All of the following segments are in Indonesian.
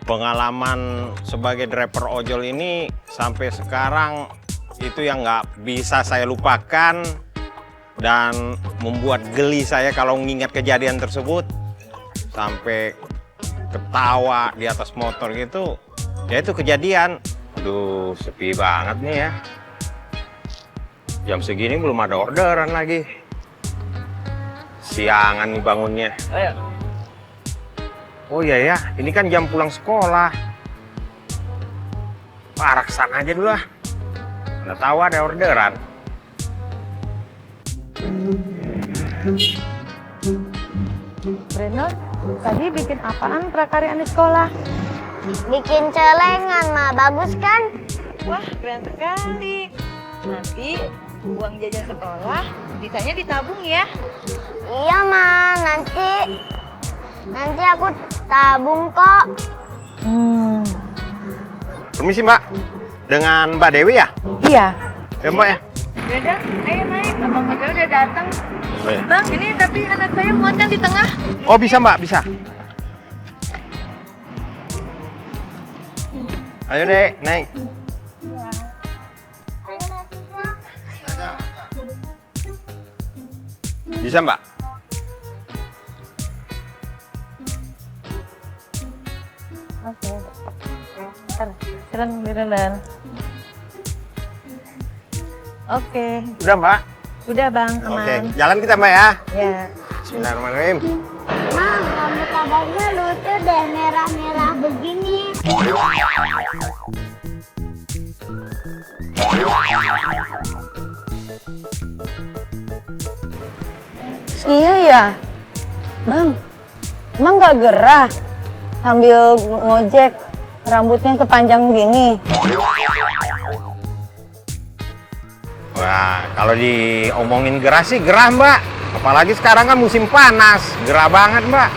Pengalaman sebagai driver ojol ini sampai sekarang itu yang nggak bisa saya lupakan dan membuat geli saya kalau mengingat kejadian tersebut. Sampai ketawa di atas motor gitu. Ya itu kejadian. Aduh, sepi banget nih ya. Jam segini belum ada orderan lagi. Siangan nih bangunnya. Ayo. Oh iya ya, ini kan jam pulang sekolah. Parah kesana aja dulu lah. Nggak tahu ada orderan. Brandon, tadi bikin apaan prakarya di sekolah? Bikin celengan, Ma. Bagus kan? Wah, keren sekali. Nanti uang jajan sekolah bisanya ditabung ya. Iya, Ma. Nanti aku tabung kok. Permisi Mbak, dengan Mbak Dewi ya? Iya. Ya Mbak ya? Brandon, ayo naik. Abang Ojol udah datang. Oh, iya. Bang, ini tapi anak saya muatnya di tengah. Oh bisa Mbak, bisa. Ayo deh, naik. Bisa Mbak? Oke. Silakan Brandon. Oke. Udah Mbak? Udah Bang, aman. Oke, jalan kita Mbak ya. Ya. Bismillahirrahmanirrahim. Ma, rambut abangnya lucu deh, merah-merah begini. Iya ya, Bang. Emang nggak gerah sambil ngojek rambutnya kepanjang gini? Wah, kalau diomongin gerah sih gerah Mbak. Apalagi sekarang kan musim panas, gerah banget Mbak.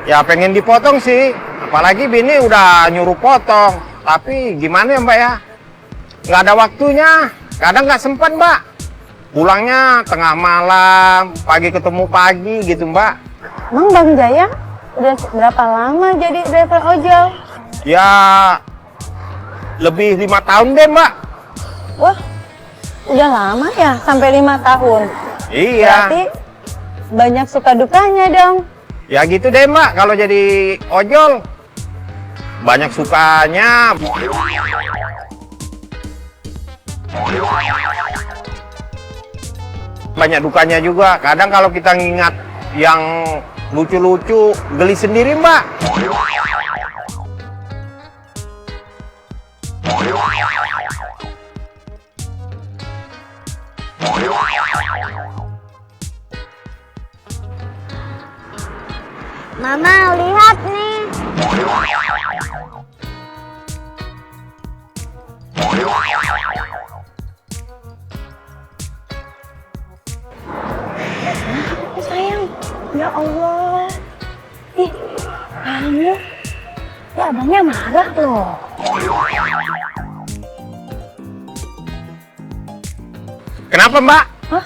Ya pengen dipotong sih, apalagi bini udah nyuruh potong. Tapi gimana ya Mbak ya? Nggak ada waktunya, kadang nggak sempat Mbak. Pulangnya tengah malam, pagi ketemu pagi gitu Mbak. Emang Bang Jaya udah berapa lama jadi driver ojol? Ya lebih 5 tahun deh Mbak. Wah, udah lama ya sampai 5 tahun. Iya. Berarti banyak suka dukanya dong. Ya gitu deh Mbak, kalau jadi ojol banyak sukanya. Banyak dukanya juga. Kadang kalau kita ngingat yang lucu-lucu, geli sendiri Mbak. Mama, lihat nih. Sayang, ya Allah. Ih, kamu, ya abangnya marah loh. Kenapa Mbak? Hah?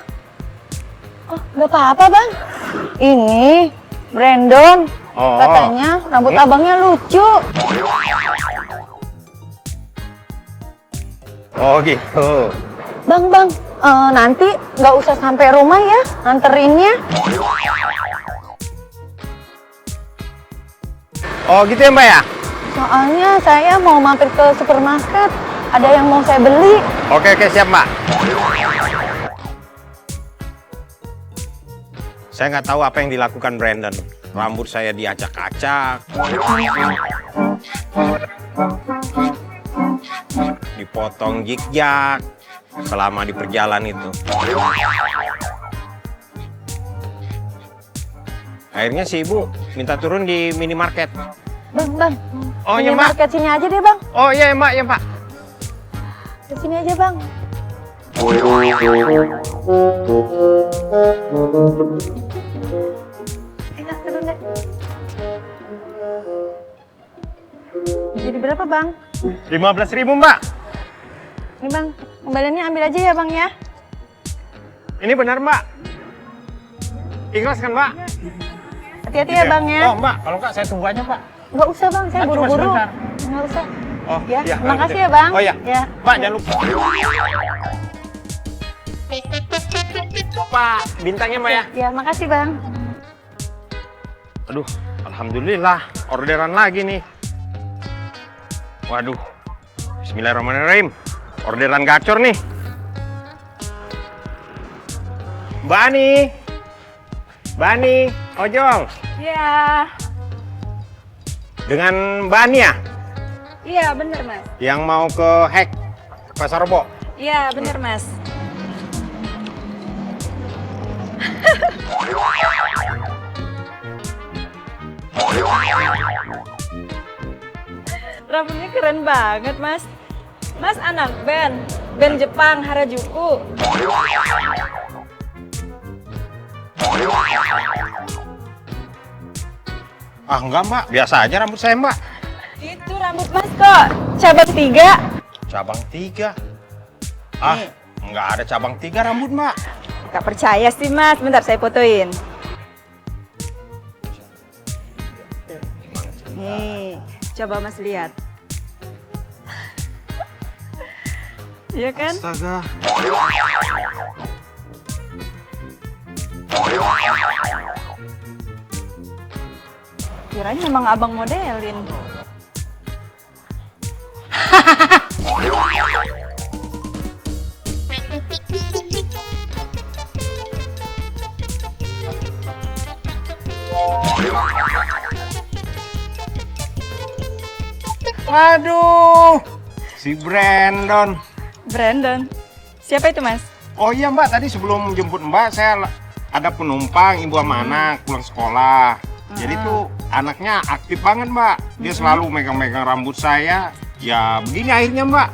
Oh, gak apa-apa Bang. Ini Brandon. Oh. Katanya rambut abangnya lucu. Oh gitu. Bang, nanti nggak usah sampai rumah ya, anterinnya. Oh gitu ya Mbak ya? Soalnya saya mau mampir ke supermarket, ada yang mau saya beli. Oke siap Mbak. Saya nggak tahu apa yang dilakukan Brandon. Rambut saya diacak-acak, dipotong jik-jak selama di perjalanan itu. Akhirnya si ibu minta turun di minimarket. Bang. Oh iya Mbak. Minimarket sini aja deh Bang. Oh iya Mbak, ya Mbak. Ke sini aja Bang. Enak turun deh. Jadi berapa Bang? 15.000 Mbak. Ini Bang, kembaliannya ambil aja ya Bang ya. Ini benar Mbak. Ikhlas kan Mbak? Hati-hati Gitu ya Bang ya. Oh Mbak, kalau nggak saya tunggu aja Mbak. Nggak usah Bang, saya Kan cuma buru-buru. sebentar. Nggak usah. Oh Ya, iya, kalau makasih gitu. ya Bang. Oh iya. Ya. Mbak jangan lupa. Pak, bintangnya Mbak ya. Ya, makasih Bang. Aduh, alhamdulillah orderan lagi nih. Waduh, bismillahirrahmanirrahim. Orderan gacor nih. Mbak Ani, ojol. Iya. Dengan Mbak Ani ya? Iya, bener Mas. Yang mau ke Hack Pasar Rebo. Iya, bener Mas. Rambutnya keren banget, Mas. Mas anak band Jepang Harajuku. Ah enggak Mbak, biasa aja rambut saya Mbak. Itu rambut Mas kok cabang 3. Cabang 3. Ah, enggak ada cabang 3 rambut Mbak. Gak percaya sih Mas, bentar saya fotoin. Nih, coba Mas lihat. Iya kan? Astaga. Kirain memang abang modelin. Waduh, si Brandon. Brandon. Siapa itu Mas? Oh iya Mbak, tadi sebelum jemput Mbak saya ada penumpang ibu sama anak pulang sekolah. Jadi tuh anaknya aktif banget Mbak. Dia selalu megang-megang rambut saya. Ya begini akhirnya Mbak.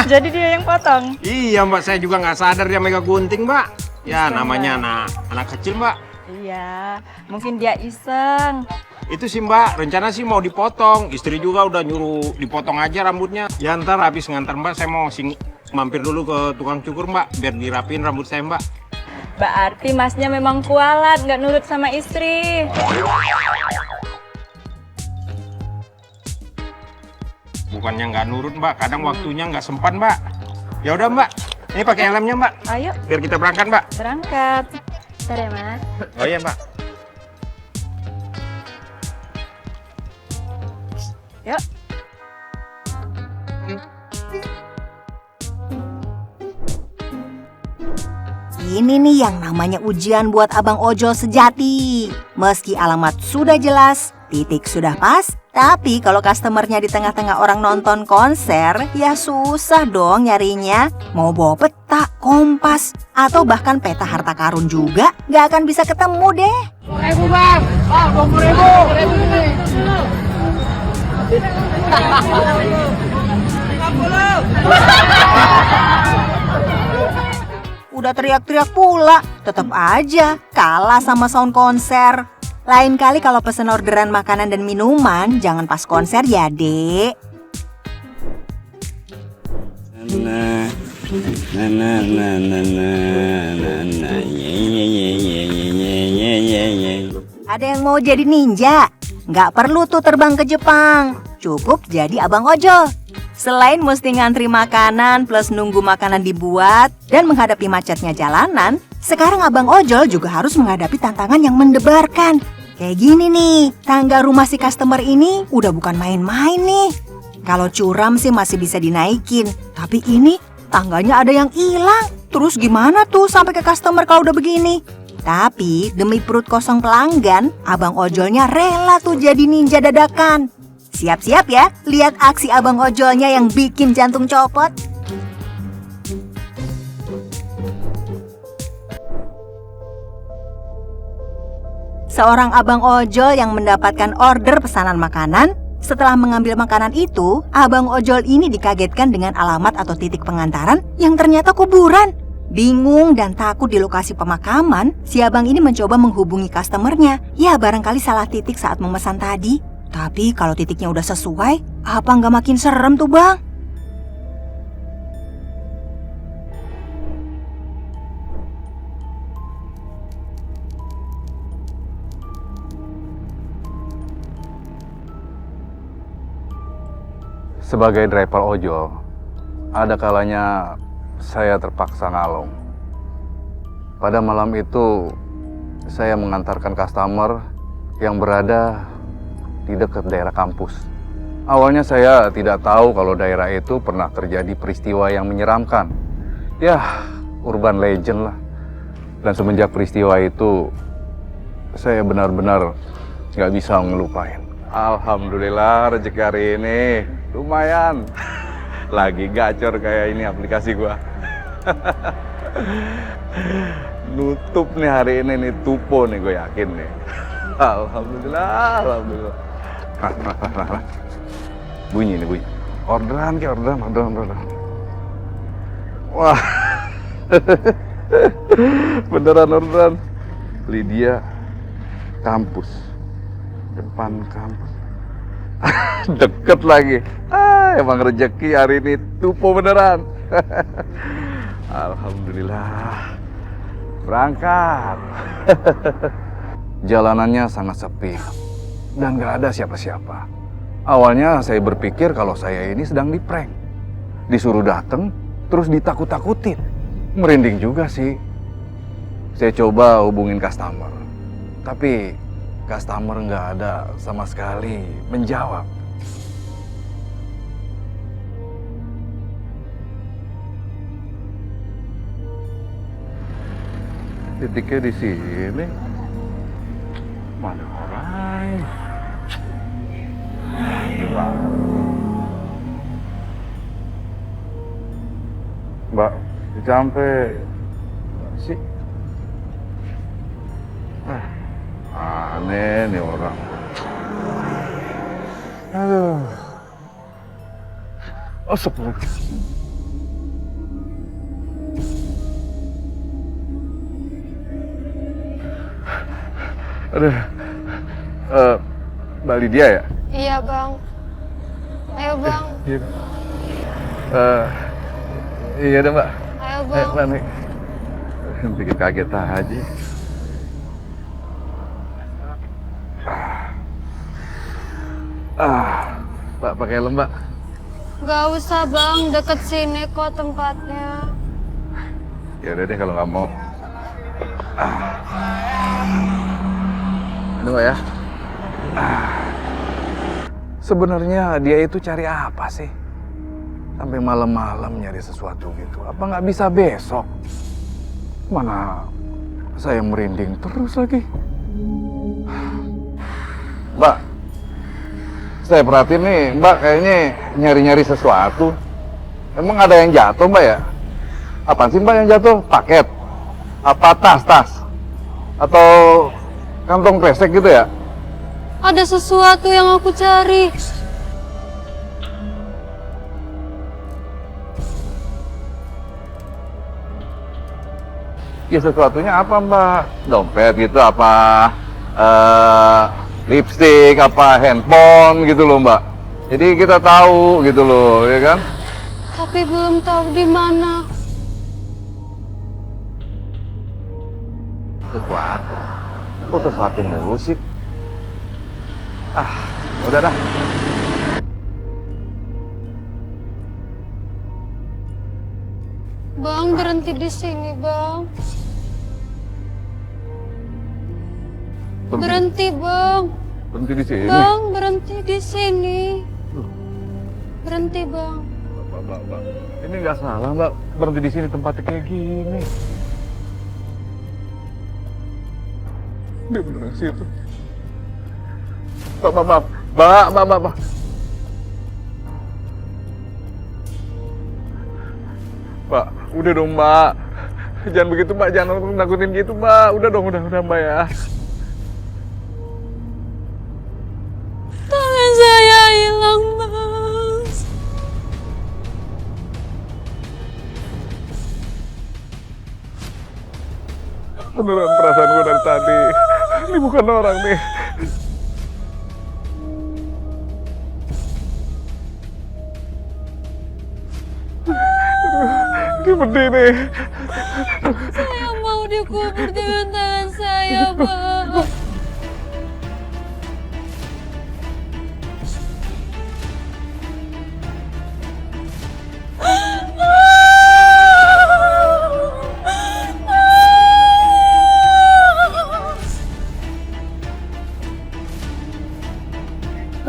Jadi dia yang potong. Iya Mbak, saya juga nggak sadar dia megang gunting Mbak. Ya namanya anak kecil Mbak. Iya, mungkin dia iseng. Itu sih Mbak, rencana sih mau dipotong. Istri juga udah nyuruh dipotong aja rambutnya. Ya ntar habis ngantar Mbak, saya mau mampir dulu ke tukang cukur Mbak, biar dirapin rambut saya Mbak. Berarti Masnya memang kualat, nggak nurut sama istri. Bukannya nggak nurut Mbak, kadang waktunya nggak sempat Mbak. Ya udah Mbak, ini pakai helmnya Mbak, Ayo, biar kita berangkat Mbak. berangkat. Bentar ya Mas. Oh iya Mbak. Yuk. Ini nih yang namanya ujian buat abang ojol sejati. Meski alamat sudah jelas, titik sudah pas, tapi kalau customernya di tengah-tengah orang nonton konser, ya susah dong nyarinya. Mau bawa peta, kompas, atau bahkan peta harta karun juga, nggak akan bisa ketemu deh. 20.000 bang, 20.000. Udah teriak-teriak pula, tetap aja kalah sama sound konser. Lain kali kalau pesen orderan makanan dan minuman, jangan pas konser ya, Dek. Ada yang mau jadi ninja? Nggak perlu tuh terbang ke Jepang, cukup jadi abang ojol. Selain mesti ngantri makanan plus nunggu makanan dibuat dan menghadapi macetnya jalanan, sekarang abang ojol juga harus menghadapi tantangan yang mendebarkan. Kayak gini nih, tangga rumah si customer ini udah bukan main-main nih. Kalau curam sih masih bisa dinaikin, tapi ini tangganya ada yang hilang. Terus gimana tuh sampai ke customer kalau udah begini? Tapi demi perut kosong pelanggan, abang ojolnya rela tuh jadi ninja dadakan. Siap-siap ya, lihat aksi abang ojolnya yang bikin jantung copot. Seorang abang ojol yang mendapatkan order pesanan makanan. Setelah mengambil makanan itu, abang ojol ini dikagetkan dengan alamat atau titik pengantaran yang ternyata kuburan. Bingung dan takut di lokasi pemakaman, si abang ini mencoba menghubungi customernya. Ya barangkali salah titik saat memesan tadi. Tapi kalau titiknya udah sesuai, apa nggak makin serem tuh bang? Sebagai driver ojol, ada kalanya saya terpaksa ngalong. Pada malam itu, saya mengantarkan customer yang berada di dekat daerah kampus. Awalnya saya tidak tahu kalau daerah itu pernah terjadi peristiwa yang menyeramkan. Ya, urban legend lah. Dan semenjak peristiwa itu, saya benar-benar nggak bisa ngelupain. Alhamdulillah rezeki hari ini lumayan. Lagi gacor kayak ini aplikasi gua. Nutup nih hari ini nih, tupo nih gue yakin nih. Alhamdulillah, alhamdulillah. Nah. Bunyi nih bunyi. Orderan. Wah. Beneran orderan. Lydia kampus. Depan kampus. Deket lagi. Emang rezeki hari ini tupo beneran. Alhamdulillah. Berangkat. Jalanannya sangat sepi dan gak ada siapa-siapa. Awalnya saya berpikir kalau saya ini sedang di-prank. Disuruh datang, terus ditakut-takutin. Merinding juga sih. Saya coba hubungin customer. Tapi customer nggak ada sama sekali menjawab. Titiknya di sini. Mana orang? Mbak, sampai sih. Aneh nih orang. Aduh. Oh, 10. Aduh. Mbak Lydia ya? Iya bang. Ayo bang. Iya. Iya deh mbak. Ayo bang. Mbak nih. Bikin kaget aja. Mbak pakai helm mbak. Gak usah bang, deket sini kok tempatnya. Ya udah deh kalau nggak mau. Ini mbak ya. Sebenarnya dia itu cari apa sih? Sampai malam-malam nyari sesuatu gitu. Apa nggak bisa besok? Mana saya merinding terus lagi. Mbak, saya perhatiin nih, Mbak kayaknya nyari-nyari sesuatu. Emang ada yang jatuh Mbak ya? Apaan sih Mbak yang jatuh? Paket? Apa tas? Atau kantong kresek gitu ya? Ada sesuatu yang aku cari. Ya sesuatunya apa Mbak? Dompet gitu apa? Lipstick apa? Handphone gitu loh Mbak. Jadi kita tahu gitu loh, ya kan? Tapi belum tahu di mana. Sesuatu? Kok sesuatu mulu sih? Udah dah. Bang, berhenti di sini, Bang. Berhenti, Bang. Berhenti di sini. Bang, berhenti di sini. Berhenti, Bang. Mbak. Ini nggak salah Mbak. Berhenti di sini tempatnya kayak gini. Dia beneran situ. Mbak. Mbak, udah dong Mbak. Jangan begitu Mbak, jangan nakutin gitu Mbak. Udah dong, udah Mbak ya. Tangan saya hilang, Bang. Beneran perasaan gue dari tadi. Ini bukan orang nih. Ini berdiri. Saya mau dikubur dengan tangan saya, Bang.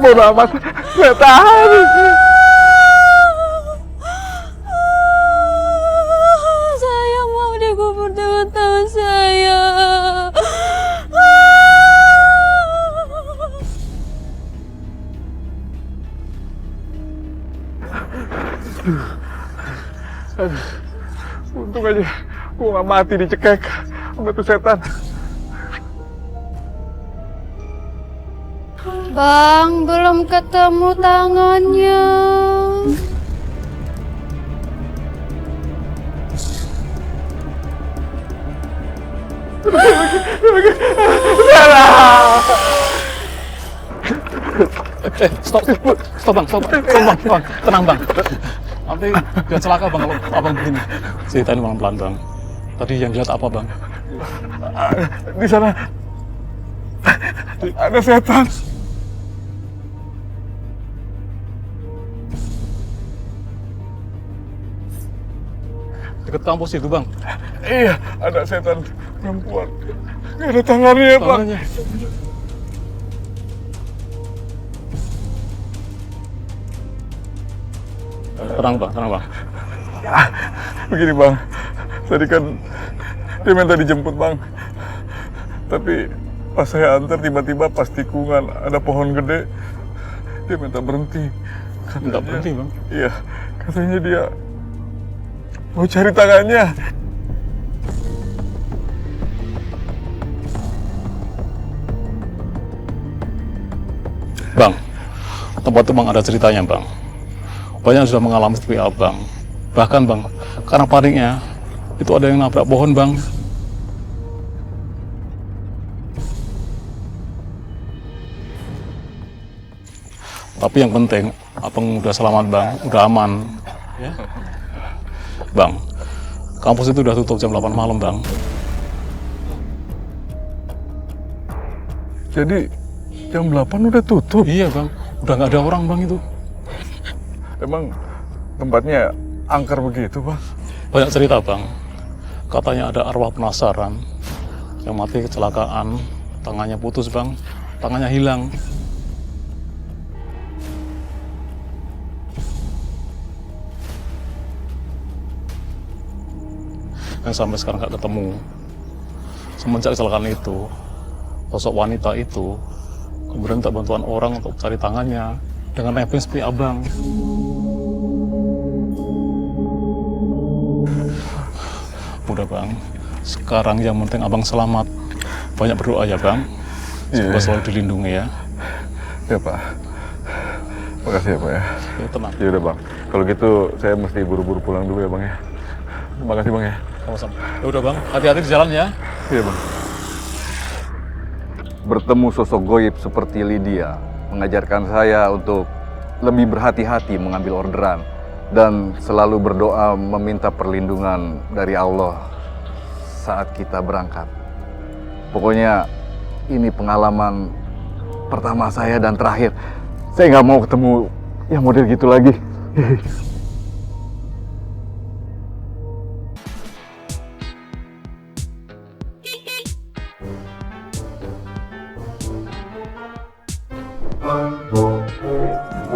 Bodoh amat, setan. Saya mau dikubur dengan tangan saya. Untung aja gua nggak mati dicekek sama tuh setan. Bang, belum ketemu tangannya. Stop bang, tenang bang. Nanti biar celaka bang kalau abang begini. Ceritain bang pelan bang. Tadi yang lihat apa bang? Di sana ada setan. Deket kampus itu bang. Iya, ada setan perempuan. Gak ada tangannya, Pak. Tangannya. Tenang bang. Begini bang, tadi kan dia minta dijemput bang. Tapi pas saya antar tiba-tiba pas tikungan ada pohon gede, dia minta berhenti. Minta berhenti bang? Iya, katanya dia mau cari tangannya. Bang, tempat itu bang ada ceritanya bang. Banyak yang sudah mengalami seperti abang. Bahkan bang, karena paniknya itu ada yang nabrak pohon bang. Tapi yang penting, abang udah selamat bang, udah aman. Ya. Bang, kampus itu udah tutup jam 8 malam bang. Jadi jam 8 udah tutup? Iya bang, udah nggak ada orang bang itu. Emang tempatnya angker begitu bang? Banyak cerita bang, katanya ada arwah penasaran yang mati kecelakaan, tangannya putus bang, tangannya hilang. Yang sampai sekarang nggak ketemu. Semenjak kecelakaan itu, sosok wanita itu kemudian minta bantuan orang untuk cari tangannya dengan nebeng seperti abang. Udah bang, sekarang yang penting abang selamat. Banyak berdoa ya bang, semoga selalu dilindungi ya. Ya pak, makasih ya pak ya. Ya, tenang. Ya udah bang, kalau gitu saya mesti buru-buru pulang dulu ya bang ya. Terima kasih bang ya. Sama-sama. Ya udah bang, hati-hati di jalan ya. Iya bang. Bertemu sosok goib seperti Lydia mengajarkan saya untuk lebih berhati-hati mengambil orderan dan selalu berdoa meminta perlindungan dari Allah saat kita berangkat. Pokoknya ini pengalaman pertama saya dan terakhir. Saya nggak mau ketemu yang model gitu lagi.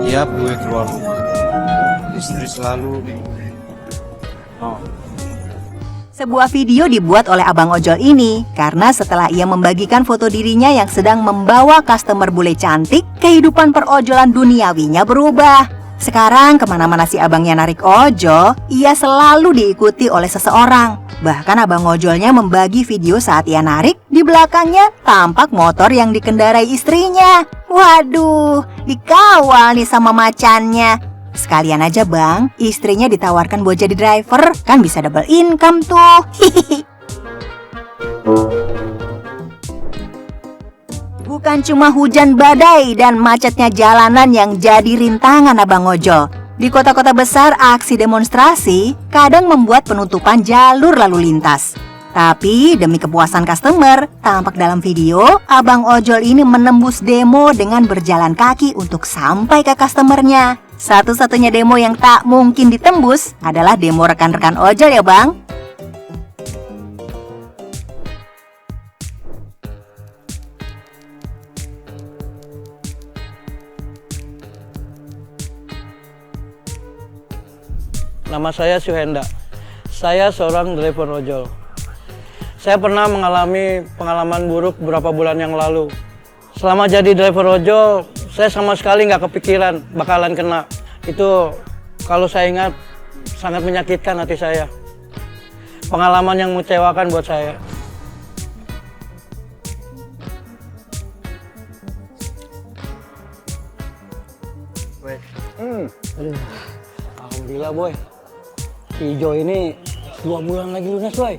Iya, gue keluar. Istri selalu. Sebuah video dibuat oleh Abang Ojol ini karena setelah ia membagikan foto dirinya yang sedang membawa customer bule cantik, kehidupan perojolan duniawinya berubah. Sekarang kemana-mana si abangnya narik ojol, ia selalu diikuti oleh seseorang. Bahkan abang ojolnya membagi video saat ia narik, di belakangnya tampak motor yang dikendarai istrinya. Waduh, dikawal nih sama macannya. Sekalian aja bang, istrinya ditawarkan buat jadi driver, kan bisa double income tuh. Bukan cuma hujan badai dan macetnya jalanan yang jadi rintangan abang ojol. Di kota-kota besar, aksi demonstrasi kadang membuat penutupan jalur lalu lintas. Tapi demi kepuasan customer, tampak dalam video, abang ojol ini menembus demo dengan berjalan kaki untuk sampai ke customernya. Satu-satunya demo yang tak mungkin ditembus adalah demo rekan-rekan ojol ya bang. nama saya Suhenda. Saya seorang driver ojol. Saya pernah mengalami pengalaman buruk beberapa bulan yang lalu. Selama jadi driver ojol, saya sama sekali nggak kepikiran bakalan kena. Itu kalau saya ingat sangat menyakitkan hati saya. Pengalaman yang mengecewakan buat saya. Aduh, alhamdulillah boy. Si Jo ini 2 bulan lagi lunas boy.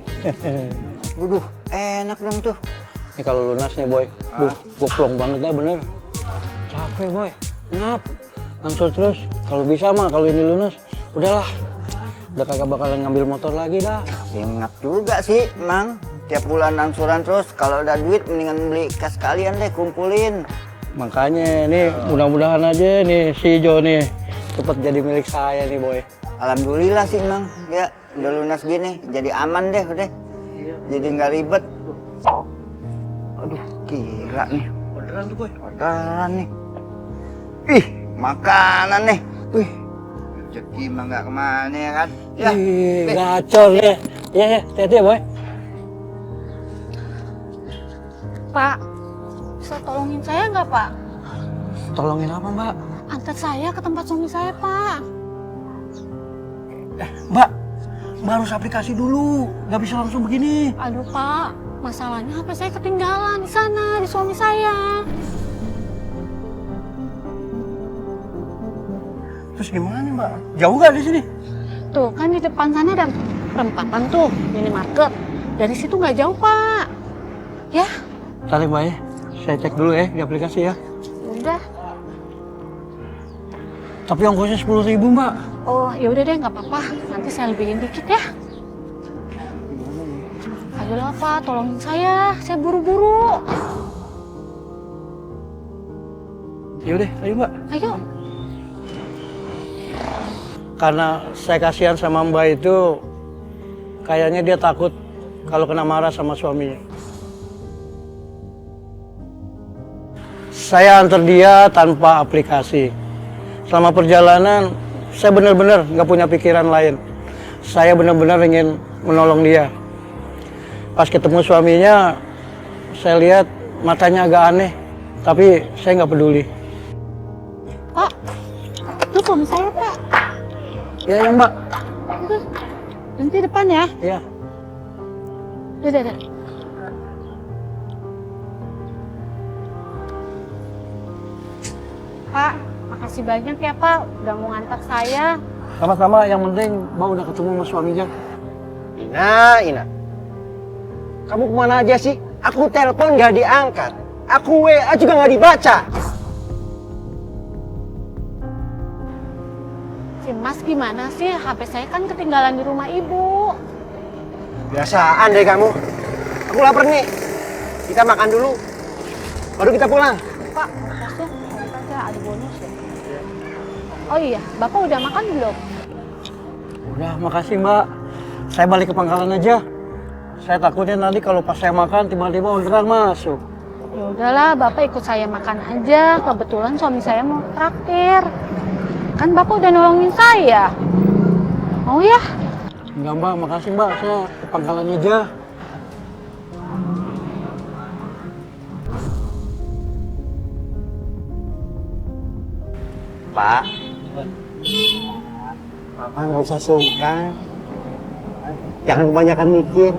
Waduh, enak dong tuh. Ini kalau lunas nih boy. Duh, gue plong banget dah bener. Capek boy. Ngap. Langsung terus. Kalau bisa mah kalau ini lunas, udahlah. Udah kagak bakalan ngambil motor lagi dah. Enak juga sih, Mang. Tiap bulan angsuran terus. Kalau ada duit, mendingan beli kas kalian deh, kumpulin. Makanya nih mudah-mudahan aja nih si Jo nih cepet jadi milik saya nih boy. Alhamdulillah sih, Mang. Ya, udah lunas gini. Jadi aman deh, udah. Jadi nggak ribet. Aduh, gila nih. Orderan tuh boy. Orderan nih. Ih, makanan nih. Wih, rezeki mah nggak kemana ya kan? Ya, Ih, gacor ya. Iya ya, hati-hati ya boy. Pak, bisa tolongin saya nggak, Pak? Tolongin apa mbak? Antar saya ke tempat suami saya, Pak. Mbak harus aplikasi dulu, nggak bisa langsung begini. Aduh, Pak. Masalahnya HP saya ketinggalan di sana, di suami saya. Terus gimana nih mbak? Jauh nggak di sini? Tuh, kan di depan sana ada perempatan tuh, minimarket. Dari situ nggak jauh, Pak. Ya, Tarik mbak ya, saya cek dulu ya di aplikasi ya. udah. Tapi ongkosnya 10.000 mbak. Oh, ya udah deh, nggak apa-apa. Nanti saya lebihin dikit ya. Ayolah, Pak, tolongin saya. Saya buru-buru. Yaudah, ayo mbak. Ayo. Karena saya kasihan sama mbak itu, kayaknya dia takut kalau kena marah sama suaminya. Saya antar dia tanpa aplikasi. Selama perjalanan, saya benar-benar nggak punya pikiran lain. Saya benar-benar ingin menolong dia. Pas ketemu suaminya, saya lihat matanya agak aneh, tapi saya nggak peduli. Pak, itu suami saya, Pak. Ya, mbak. Udah, nanti depan ya. Ya. Udah. Pak, makasih banyak ya, Pak. Udah mau ngantar saya. Sama-sama, yang penting mbak udah ketemu sama suaminya. Ina. Kamu kemana aja sih? Aku telepon nggak diangkat. Aku WA juga nggak dibaca. Si Mas gimana sih? HP saya kan ketinggalan di rumah ibu. Biasaan deh kamu. Aku lapar nih. Kita makan dulu. Baru kita pulang. Pak, makasih. Aja ada bonus ya. Oh iya, Bapak udah makan belum? Udah, makasih mbak. Saya balik ke pangkalan aja. Saya takutnya nanti kalau pas saya makan tiba-tiba orderan masuk. Ya udahlah, Bapak ikut saya makan aja. Kebetulan suami saya mau traktir. Kan Bapak udah nolongin saya. Mau ya? Enggak mbak, makasih mbak. Saya ke pangkalan aja. Pak. Bapak nggak usah sungkan. Jangan kebanyakan mikir.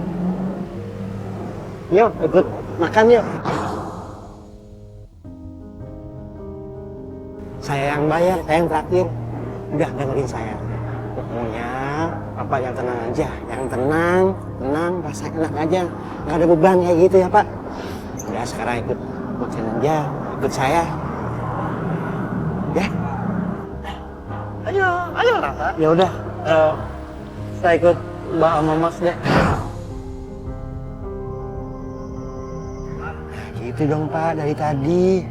Yuk, ikut makan yuk. Saya yang bayar, saya yang traktir. Udah dengerin saya. Pokoknya Bapak yang tenang aja, yang tenang, rasa enak aja. Nggak ada beban kayak gitu ya Pak. Udah sekarang ikut makan aja, ikut saya. Ya. Ayo Rata. Ya udah, saya ikut mbak sama mas deh. Gitu dong Pak, dari tadi.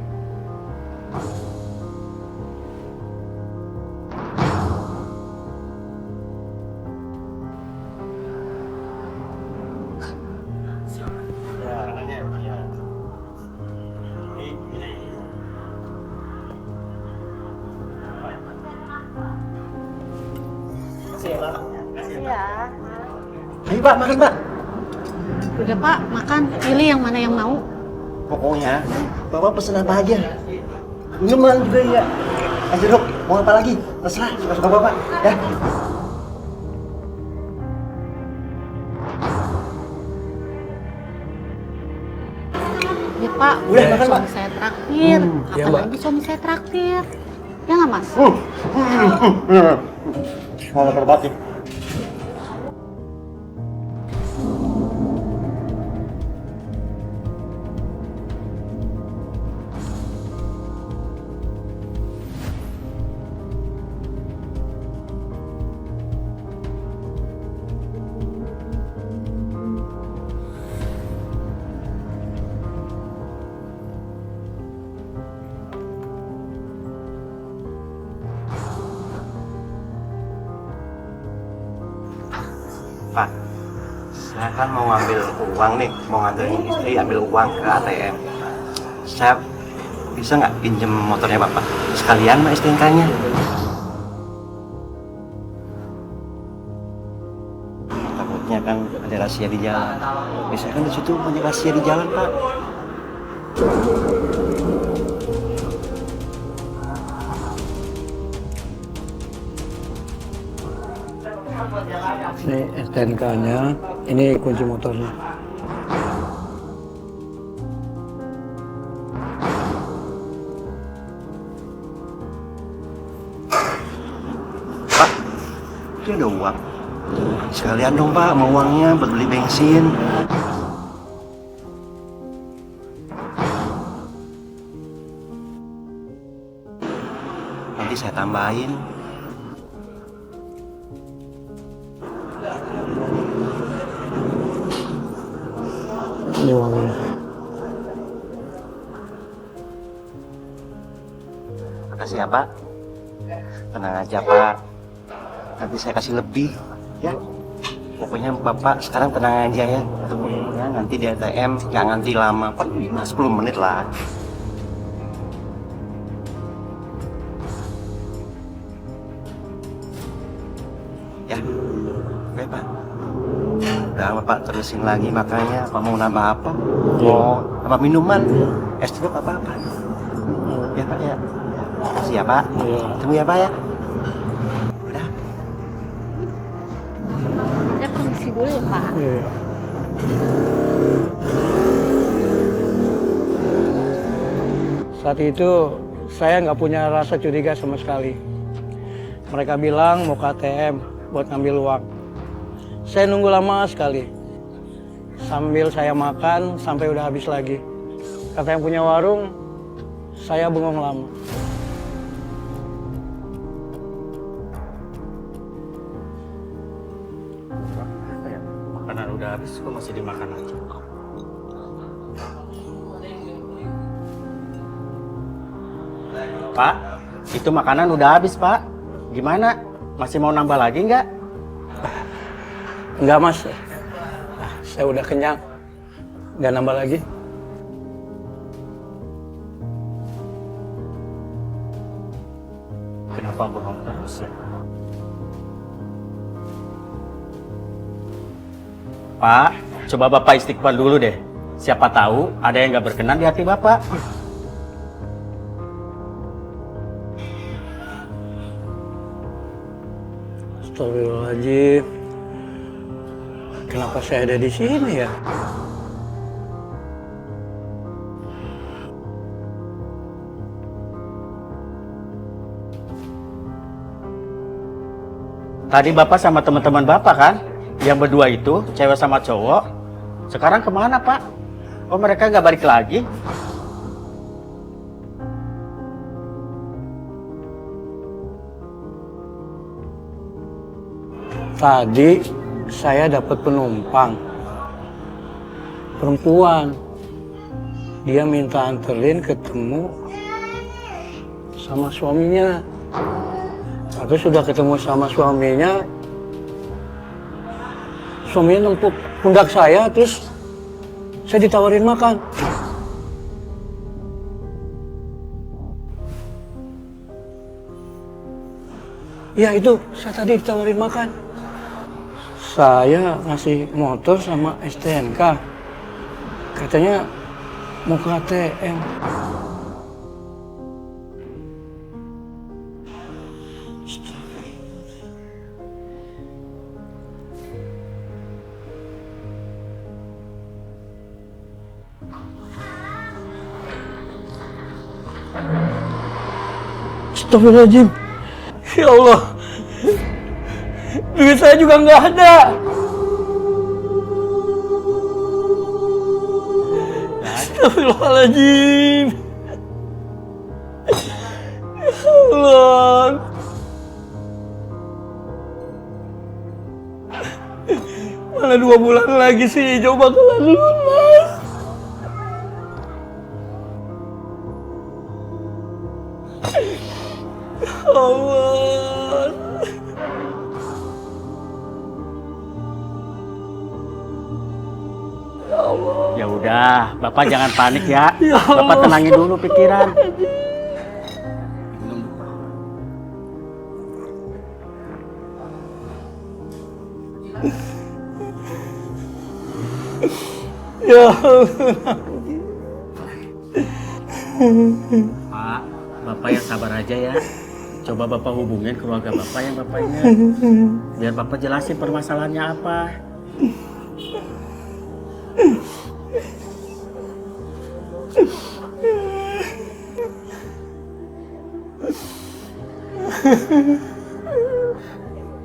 Makasih ya, Pak. Iya. Ayo, Pak, makan, Pak. Udah Pak, makan. Pilih yang mana yang mau. Pokoknya, Bapak pesen apa aja. Minuman juga ya. Ayo dok, mau apa lagi? Terserah, suka-suka Bapak. Ya. Ya Pak, Udah, makan, Pak. suami saya traktir. iya, Kapan Mbak. lagi suami saya traktir? Ya nggak Mas? Mau terbatin. Pak, saya kan mau ngambil uang nih, mau nganterin istri ambil uang ke ATM. Saya bisa nggak pinjem motornya Bapak? Sekalian Mbak STNK-nya. Takutnya kan ada rahasia di jalan. Biasanya kan di situ banyak rahasia di jalan, Pak. Ini STNK-nya, ini kunci motornya. Pak, ini ada uang. Sekalian dong Pak, mau uangnya buat beli bensin. Nanti saya tambahin. Ini uangnya. Makasih ya Pak. Tenang aja Pak. Nanti saya kasih lebih ya. Pokoknya Bapak sekarang tenang aja ya. Ya nanti di ATM nggak nganti lama, paling 10 menit lah. Ya, oke Pak. Udah Bapak terusin lagi makanya. Pak mau nambah apa? Mau apa minuman? Es jeruk apa-apa? Ya Pak ya. Makasih ya Pak. Tunggu ya Pak ya. Udah. Saya permisi dulu ya Pak. Iya. Saat itu saya nggak punya rasa curiga sama sekali. Mereka bilang mau ke ATM buat ngambil uang. Saya nunggu lama sekali. Sambil saya makan sampai udah habis lagi. Kata yang punya warung, saya bengong lama. Makanan udah habis, kok masih dimakan aja? Pak, itu makanan udah habis Pak. Gimana? Masih mau nambah lagi nggak? Enggak Mas, saya udah kenyang. Nggak nambah lagi. Kenapa bohong terus ya? Pak, coba Bapak istighfar dulu deh. Siapa tahu ada yang nggak berkenan di hati Bapak. Astagfirullahaladzim. Kenapa saya ada di sini ya? Tadi Bapak sama teman-teman Bapak kan? Yang berdua itu, cewek sama cowok. Sekarang kemana Pak? Oh mereka nggak balik lagi? Tadi saya dapat penumpang. Perempuan. Dia minta anterin ketemu sama suaminya. Aku sudah ketemu sama suaminya nempuk pundak saya, terus saya ditawarin makan. Ya itu, saya tadi ditawarin makan. Saya ngasih motor sama STNK. Katanya mau ke ATM. Astagfirullahaladzim. Ya Allah. Duit saya juga nggak ada. Astagfirullahaladzim. Ya Allah. Mana 2 bulan lagi sih Ijo bakalan lunas. Allah. Ya Allah. Ya udah, Bapak jangan panik ya. Ya Allah. Bapak tenangin dulu pikiran. Ya Allah. Pak, Bapak yang sabar aja ya. Coba Bapak hubungin keluarga Bapak yang Bapak ingat. Biar Bapak jelasin permasalahannya apa.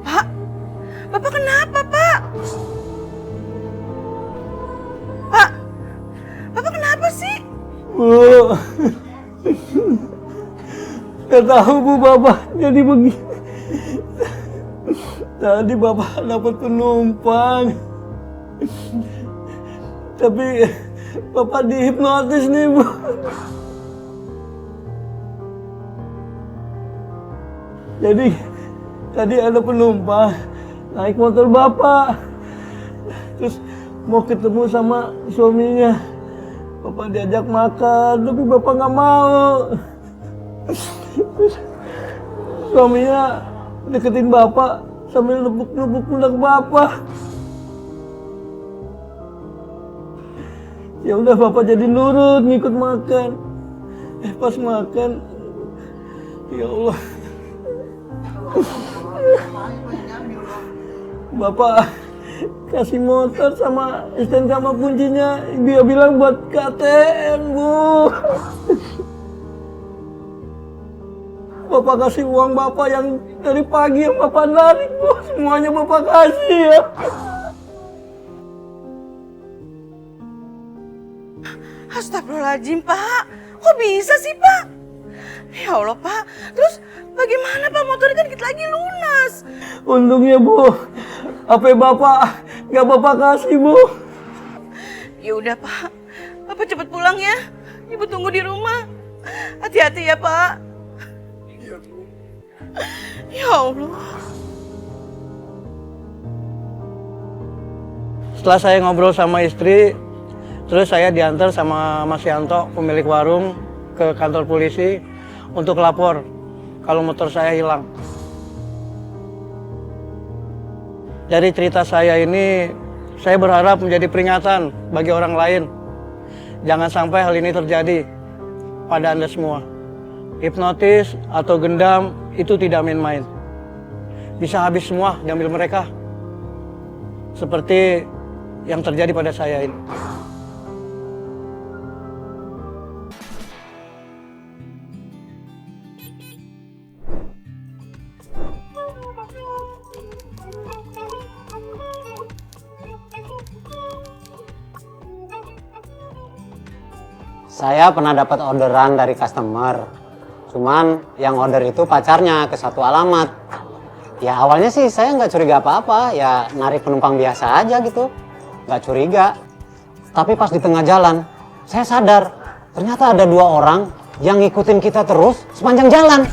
Pak, Bapak kenapa, Pak? Pak, Bapak kenapa sih? Bu, gak tahu Bu, Bapak jadi begini. Tadi Bapak dapat penumpang, tapi Bapak dihipnotis nih Bu. Jadi tadi ada penumpang naik motor Bapak, terus mau ketemu sama suaminya. Bapak diajak makan, tapi Bapak nggak mau. Terus suaminya deketin Bapak sambil nepuk-nepuk pundak Bapak. Ya udah Bapak jadi nurut ngikut makan. Pas makan, ya Allah. Bapak kasih motor sama STNK sama kuncinya, dia bilang buat KTM, Bu. Bapak kasih uang Bapak yang dari pagi yang Bapak narik, Bu. Semuanya Bapak kasih ya. Astagfirullahaladzim, Pak. Kok bisa sih, Pak? Ya Allah, Pak. Terus bagaimana, Pak? Motornya kan dikit lagi lunas. Untungnya, Bu, HP Bapak nggak Bapak kasih, Bu. Ya udah, Pak. Bapak cepet pulang ya. Ibu tunggu di rumah. Hati-hati ya, Pak. Ya Allah. Setelah saya ngobrol sama istri, terus saya diantar sama Mas Yanto, pemilik warung, ke kantor polisi untuk lapor kalau motor saya hilang. Dari cerita saya ini, saya berharap menjadi peringatan bagi orang lain. Jangan sampai hal ini terjadi pada Anda semua. Hipnotis atau gendam itu tidak main-main. Bisa habis semua diambil mereka. Seperti yang terjadi pada saya ini. Saya pernah dapat orderan dari customer. Cuman yang order itu pacarnya ke satu alamat. Ya awalnya sih saya nggak curiga apa-apa. Ya narik penumpang biasa aja gitu. Nggak curiga. Tapi pas di tengah jalan, saya sadar. Ternyata ada 2 orang yang ngikutin kita terus sepanjang jalan.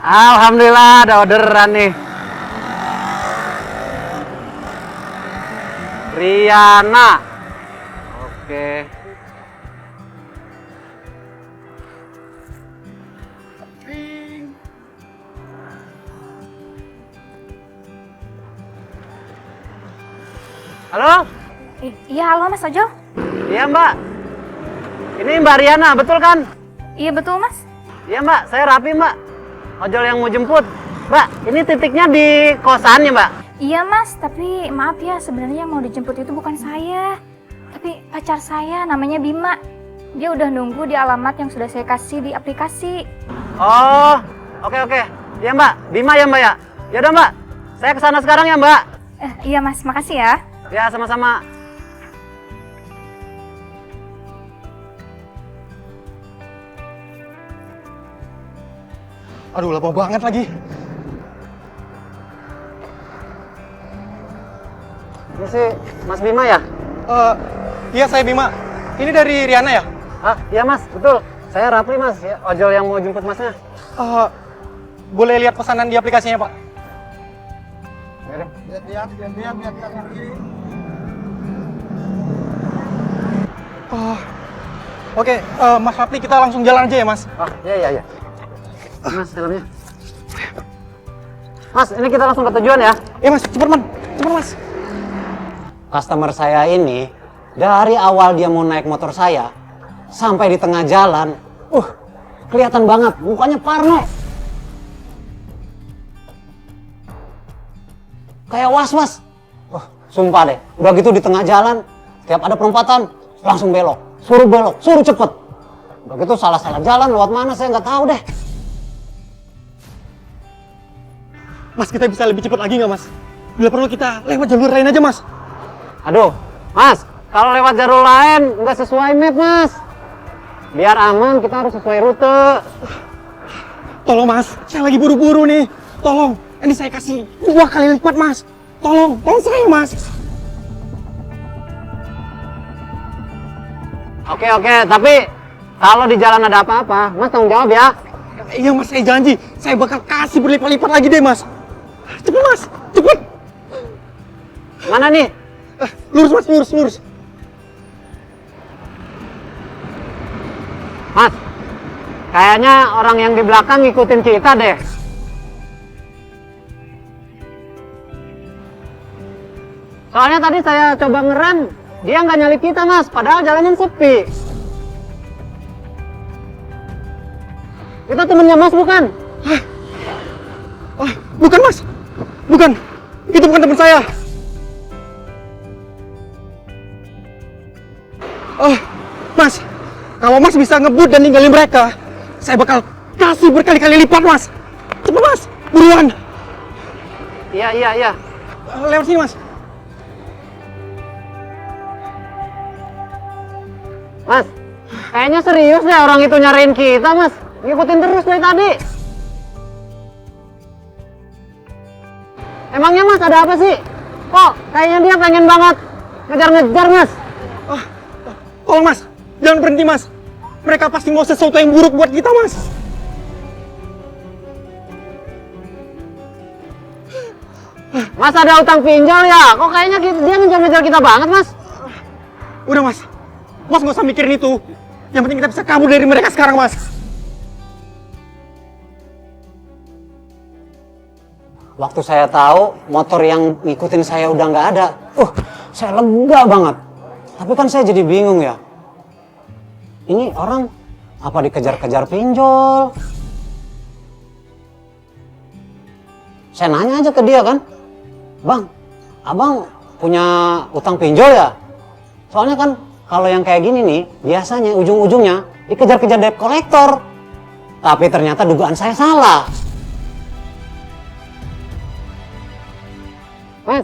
Alhamdulillah ada orderan nih. Riana. Oke. Halo? Iya, halo Mas Ojol. Iya Mbak. Ini Mbak Riana, betul kan? Iya betul Mas. Iya Mbak, saya Rapi Mbak. Ojol yang mau jemput. Mbak, ini titiknya di kosan ya Mbak? Iya Mas, tapi maaf ya sebenarnya yang mau dijemput itu bukan saya. Tapi pacar saya namanya Bima. Dia udah nunggu di alamat yang sudah saya kasih di aplikasi. Oh, oke. Iya Mbak, Bima ya Mbak ya? Yaudah Mbak, saya kesana sekarang ya Mbak. Iya Mas, makasih ya. Ya, sama-sama. Aduh, lama banget lagi. Ini sih Mas Bima ya? Iya, saya Bima. Ini dari Riana ya? Iya Mas, betul. Saya Rapli Mas, ya, ojol yang mau jemput Masnya. Boleh lihat pesanan di aplikasinya, Pak? Lihat. Oke, Mas Rapli, kita langsung jalan aja ya, Mas? Iya. Mas, helmnya. Mas, ini kita langsung ke tujuan ya? Iya Mas, cepet Mas. Customer saya ini, dari awal dia mau naik motor saya, sampai di tengah jalan, kelihatan banget, mukanya parno. Kayak was-was. Sumpah deh, udah gitu di tengah jalan, tiap ada perempatan, langsung belok, suruh cepet. Udah gitu salah-salah jalan, lewat mana saya nggak tahu deh. Mas, kita bisa lebih cepat lagi nggak, Mas? Bila perlu kita lewat jalur lain aja, Mas. Aduh, Mas, kalau lewat jalur lain nggak sesuai map, Mas. Biar aman, kita harus sesuai rute. Tolong, Mas. Saya lagi buru-buru nih. Tolong. Ini saya kasih 2 kali lipat, Mas. Tolong saya, Mas. Oke, tapi kalau di jalan ada apa-apa, Mas tanggung jawab ya. Iya, Mas. Saya janji. Saya bakal kasih berlipat-lipat lagi deh, Mas. Cepet, Mas. Cepet. Mana nih? Lurus, Mas. Lurus. Mas, kayaknya orang yang di belakang ngikutin kita deh. Soalnya tadi saya coba ngerem, dia nggak nyalip kita, Mas. Padahal jalanan sepi. Itu temennya Mas, bukan? Bukan, Mas. Bukan. Itu bukan teman saya. Mas. Kalau Mas bisa ngebut dan ninggalin mereka, saya bakal kasih berkali-kali lipat, Mas. Cepet, Mas. Buruan. Iya. Lewat sini, Mas. Mas, kayaknya serius deh orang itu nyariin kita, Mas. Ngikutin terus dari tadi. Emangnya Mas ada apa sih? Kok kayaknya dia pengen banget ngejar-ngejar, Mas? Tolong, Mas. Jangan berhenti, Mas. Mereka pasti mau sesuatu yang buruk buat kita, Mas. Mas ada utang pinjol ya? Kok kayaknya dia ngejar-ngejar kita banget, Mas? Udah, Mas. Mas nggak usah mikirin itu. Yang penting kita bisa kabur dari mereka sekarang, Mas. Waktu saya tahu motor yang ngikutin saya udah nggak ada, saya lega banget. Tapi kan saya jadi bingung ya. Ini orang apa dikejar-kejar pinjol? Saya nanya aja ke dia kan, Bang, abang punya utang pinjol ya? Soalnya kan kalau yang kayak gini nih, biasanya ujung-ujungnya dikejar-kejar debt collector. Tapi ternyata dugaan saya salah. Mas,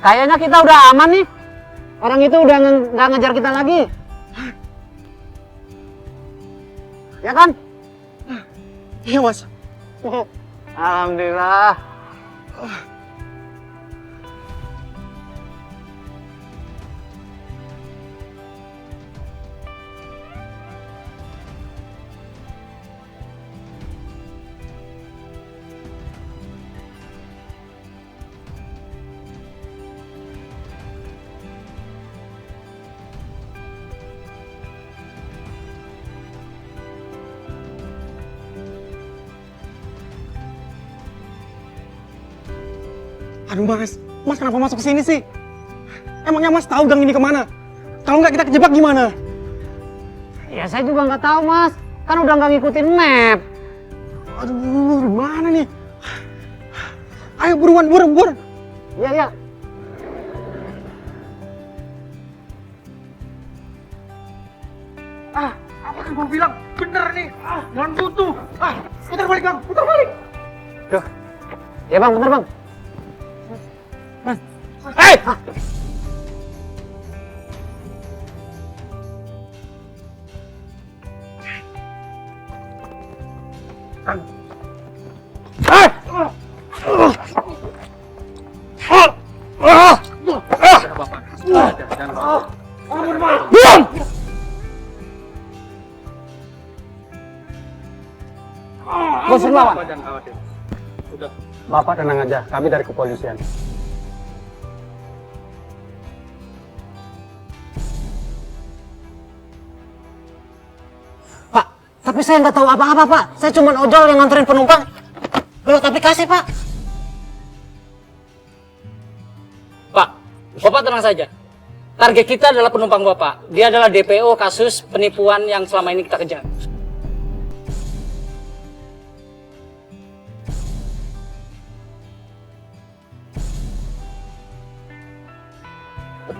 kayaknya kita udah aman nih. Orang itu udah nggak ngejar kita lagi. Ya kan? Iya, Mas. Alhamdulillah. Aduh mas kenapa masuk ke sini sih? Emangnya mas tahu gang ini kemana? Kalau nggak kita kejebak gimana? Ya saya juga nggak tahu mas, kan udah nggak ngikutin map. Aduh, gimana nih? Ayo buruan. Iya. Apa kan gua bilang? Bener nih. Jangan butuh. Putar balik bang, putar balik. Tuh. Ya bang, bener bang. Hei! Bos Hermawan. Bapak tenang aja, kami dari kepolisian. Pak, tapi saya nggak tahu apa-apa Pak. Saya cuma ojol yang nganterin penumpang lewat aplikasi Pak. Pak, Bapak tenang saja. Target kita adalah penumpang Bapak. Dia adalah DPO kasus penipuan yang selama ini kita kejar.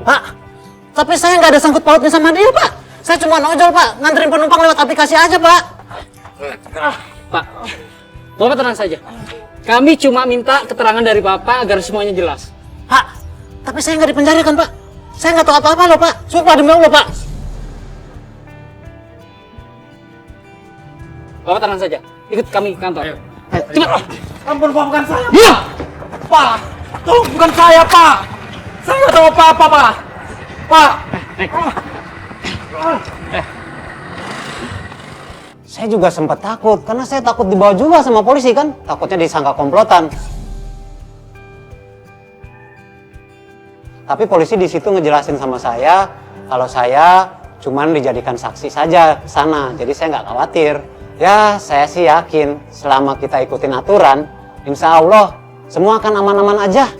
Pak, tapi saya nggak ada sangkut pautnya sama dia Pak. Saya cuma ojol Pak, nganterin penumpang lewat aplikasi aja Pak. Pak, Bapak tenang saja. Kami cuma minta keterangan dari Bapak agar semuanya jelas. Pak, tapi saya nggak dipenjara kan Pak? Saya nggak tahu apa-apa loh Pak. Sumpah demi Allah Pak. Bapak tenang saja. Ikut kami ke kantor. Ayo. Cepat. Ampun Pak, bukan saya. Iya. Pak, tolong bukan saya Pak. Saya nggak tahu apa-apa Pak. Pak. Saya juga sempat takut, karena saya takut dibawa juga sama polisi kan. Takutnya disangka komplotan. Tapi polisi di situ ngejelasin sama saya, kalau saya cuman dijadikan saksi saja sana. Jadi saya nggak khawatir. Ya, saya sih yakin selama kita ikutin aturan, insya Allah semua akan aman-aman aja.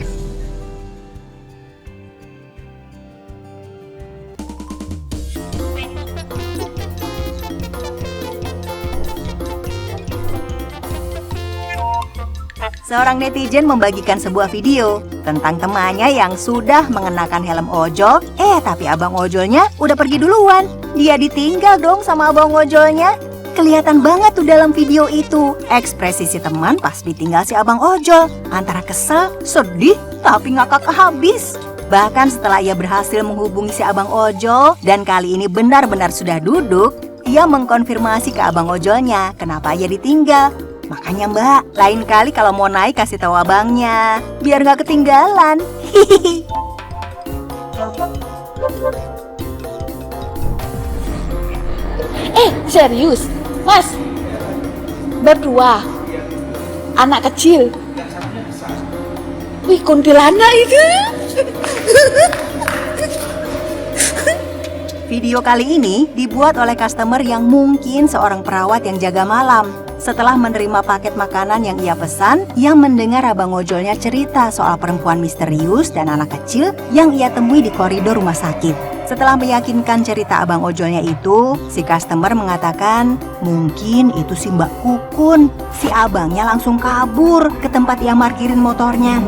Seorang netizen membagikan sebuah video tentang temannya yang sudah mengenakan helm ojol, tapi abang ojolnya udah pergi duluan. Dia ditinggal dong sama abang ojolnya. Kelihatan banget tuh dalam video itu ekspresi si teman pas ditinggal si abang ojol. Antara kesel, sedih, tapi ngakak habis. Bahkan setelah ia berhasil menghubungi si abang ojol dan kali ini benar-benar sudah duduk, ia mengkonfirmasi ke abang ojolnya kenapa ia ditinggal. Makanya Mbak, lain kali kalau mau naik kasih tahu abangnya, biar nggak ketinggalan. Hihihi. Serius? Mas, berdua, anak kecil. Wih, kuntilanak itu. Video kali ini dibuat oleh customer yang mungkin seorang perawat yang jaga malam. Setelah menerima paket makanan yang ia pesan, ia mendengar abang ojolnya cerita soal perempuan misterius dan anak kecil yang ia temui di koridor rumah sakit. Setelah meyakinkan cerita abang ojolnya itu, si customer mengatakan mungkin itu si Mbak Kukun. Si abangnya langsung kabur ke tempat ia parkirin motornya.